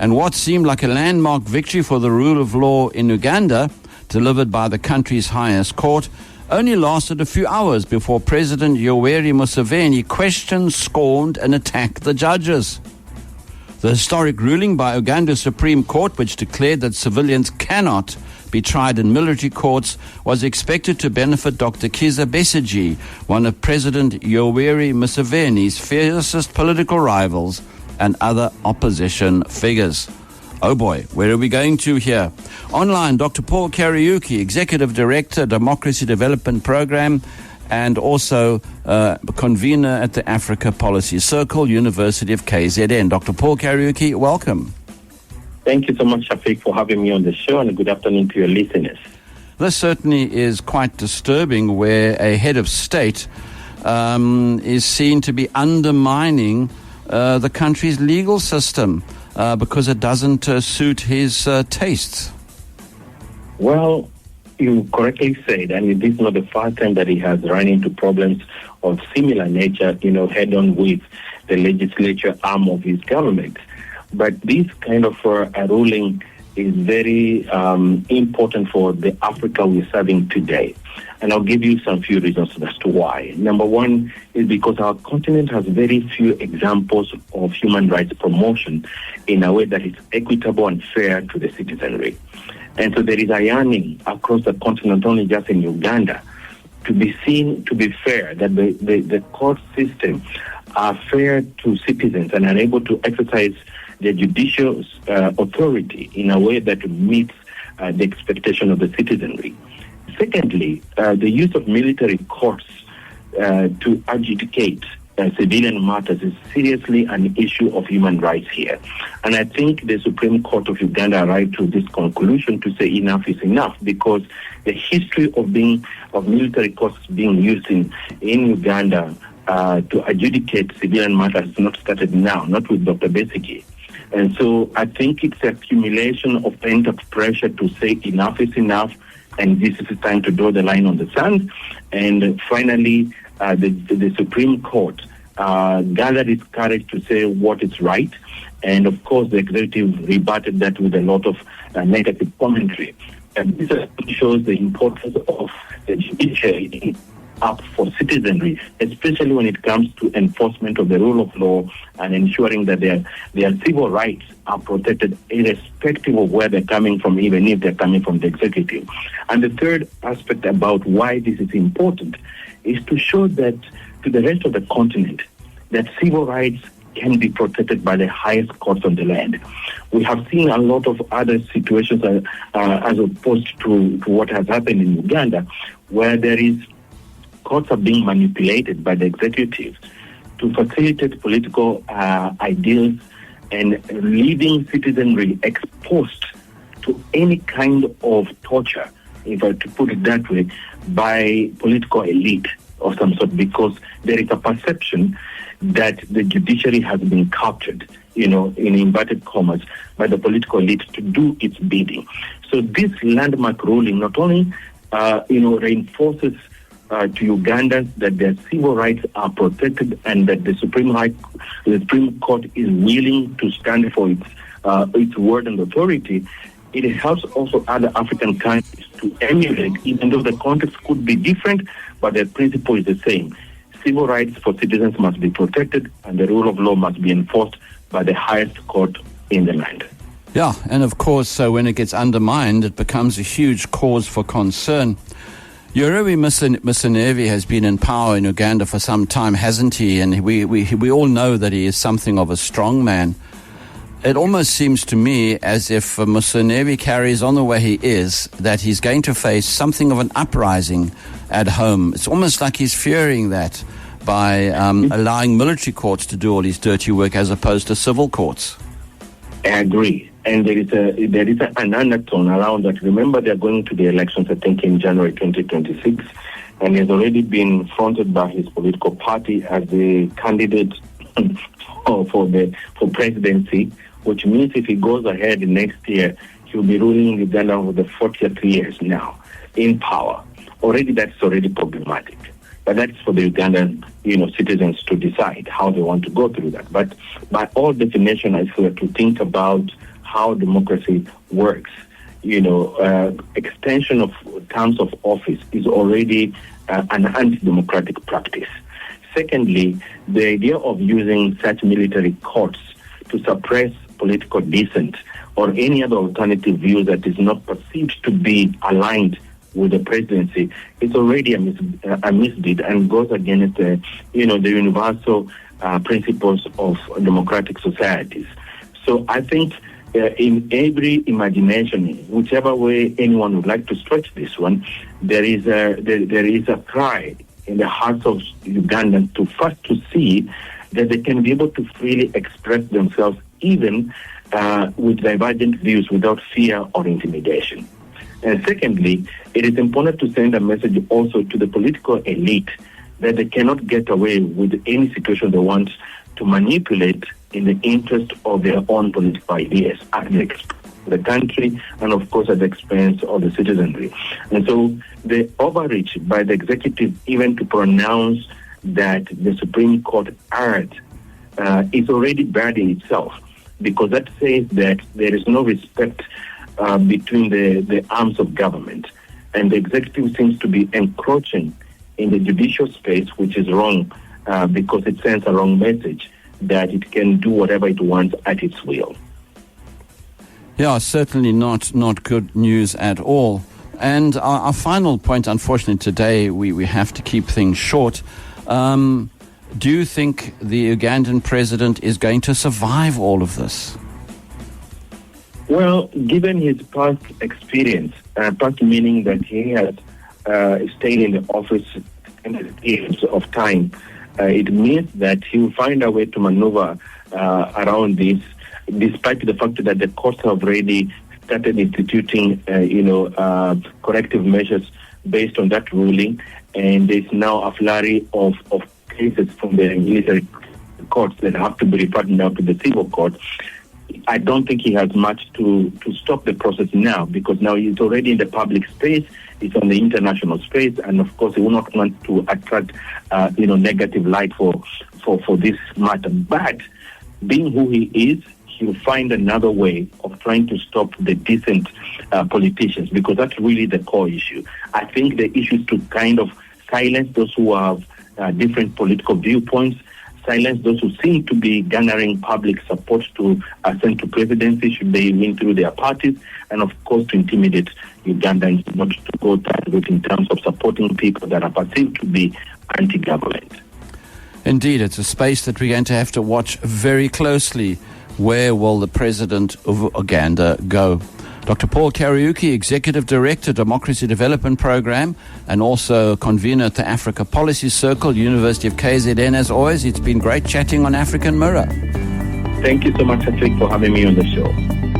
And what seemed like a landmark victory for the rule of law in Uganda, delivered by the country's highest court, only lasted a few hours before President Yoweri Museveni questioned, scorned and attacked the judges. The historic ruling by Uganda's Supreme Court, which declared that civilians cannot be tried in military courts, was expected to benefit Dr. Kizza Besigye, one of President Yoweri Museveni's fiercest political rivals, and other opposition figures. Oh boy, where are we going to here? Online, Dr. Paul Kariuki, Executive Director, Democracy Development Program, and also convener at the Africa Policy Circle, University of KZN. Dr. Paul Kariuki, welcome. Thank you so much, Shafiq, for having me on the show, and good afternoon to your listeners. This certainly is quite disturbing, where a head of state is seen to be undermining the country's legal system because it doesn't suit his tastes. Well, you correctly said, and this is not the first time that he has run into problems of similar nature, head-on with the legislature arm of his government. But this kind of a ruling is very important for the Africa we're serving today. And I'll give you some few reasons as to why. Number one is because our continent has very few examples of human rights promotion in a way that is equitable and fair to the citizenry. And so there is a yearning across the continent, not only just in Uganda, to be seen to be fair, that the court system are fair to citizens and are able to exercise the judicial authority in a way that meets the expectation of the citizenry. Secondly, the use of military courts to adjudicate civilian matters is seriously an issue of human rights here. And I think the Supreme Court of Uganda arrived to this conclusion to say enough is enough, because the history of military courts being used in Uganda to adjudicate civilian matters has not started now, not with Dr. Besigye. And so I think it's an accumulation of pent-up pressure to say enough is enough, and this is the time to draw the line on the sand. And finally, the Supreme Court gathered its courage to say what is right. And of course, the executive rebutted that with a lot of negative commentary. And this shows the importance of the judiciary up for citizenry, especially when it comes to enforcement of the rule of law and ensuring that their civil rights are protected irrespective of where they're coming from, even if they're coming from the executive. And the third aspect about why this is important is to show that to the rest of the continent that civil rights can be protected by the highest courts on the land. We have seen a lot of other situations as opposed to what has happened in Uganda, where there is courts are being manipulated by the executive to facilitate political ideals and leaving citizenry exposed to any kind of torture, if I to put it that way, by political elite of some sort, because there is a perception that the judiciary has been captured, in inverted commas, by the political elite to do its bidding. So this landmark ruling not only, reinforces to Ugandans that their civil rights are protected and that the Supreme Court is willing to stand for its word and authority. It helps also other African countries to emulate, even though the context could be different, but the principle is the same. Civil rights for citizens must be protected and the rule of law must be enforced by the highest court in the land. Yeah, and of course, when it gets undermined, it becomes a huge cause for concern. Yoweri Museveni has been in power in Uganda for some time, hasn't he? And we all know that he is something of a strong man. It almost seems to me as if Museveni carries on the way he is, that he's going to face something of an uprising at home. It's almost like he's fearing that by allowing military courts to do all his dirty work as opposed to civil courts. I agree. And there is an undertone around that. Remember, they're going to the elections, I think, in January 2026, and he's already been fronted by his political party as the candidate for presidency, which means if he goes ahead next year, he'll be ruling Uganda for the 40th years now in power. That's already problematic. But that's for the Ugandan, citizens to decide how they want to go through that. But by all definition, if we were to think about how democracy works. Extension of terms of office is already an anti-democratic practice. Secondly, the idea of using such military courts to suppress political dissent or any other alternative view that is not perceived to be aligned with the presidency is already a misdeed and goes against the universal principles of democratic societies. So I think in every imagination, whichever way anyone would like to stretch this one, there is a cry in the hearts of Ugandans to see that they can be able to freely express themselves even with divergent views without fear or intimidation. And secondly, it is important to send a message also to the political elite that they cannot get away with any situation they want to manipulate in the interest of their own political ideas at the expense of the country and, of course, at the expense of the citizenry. And so the overreach by the executive even to pronounce that the Supreme Court erred is already bad in itself, because that says that there is no respect between the arms of government. And the executive seems to be encroaching in the judicial space, which is wrong because it sends a wrong message that it can do whatever it wants at its will. Yeah, certainly not good news at all. And our final point, unfortunately, today, we have to keep things short. Do you think the Ugandan president is going to survive all of this? Well, given his past experience, past meaning that he has stayed in the office years of time, it means that he will find a way to maneuver around this, despite the fact that the courts have already started instituting, corrective measures based on that ruling, and there's now a flurry of cases from the military courts that have to be referred now to the civil court. I don't think he has much to stop the process now, because now he's already in the public space, he's on the international space, and of course he will not want to attract, negative light for this matter. But being who he is, he'll find another way of trying to stop the decent politicians, because that's really the core issue. I think the issue is to kind of silence those who have different political viewpoints, silence those who seem to be garnering public support to ascend to presidency should they win through their parties, and of course to intimidate Ugandans not to go that route in terms of supporting people that are perceived to be anti-government. Indeed, it's a space that we're going to have to watch very closely. Where will the president of Uganda go? Dr. Paul Kariuki, Executive Director, Democracy Development Program, and also convener at the Africa Policy Circle, University of KZN. As always, it's been great chatting on African Mirror. Thank you so much, Shafiq, for having me on the show.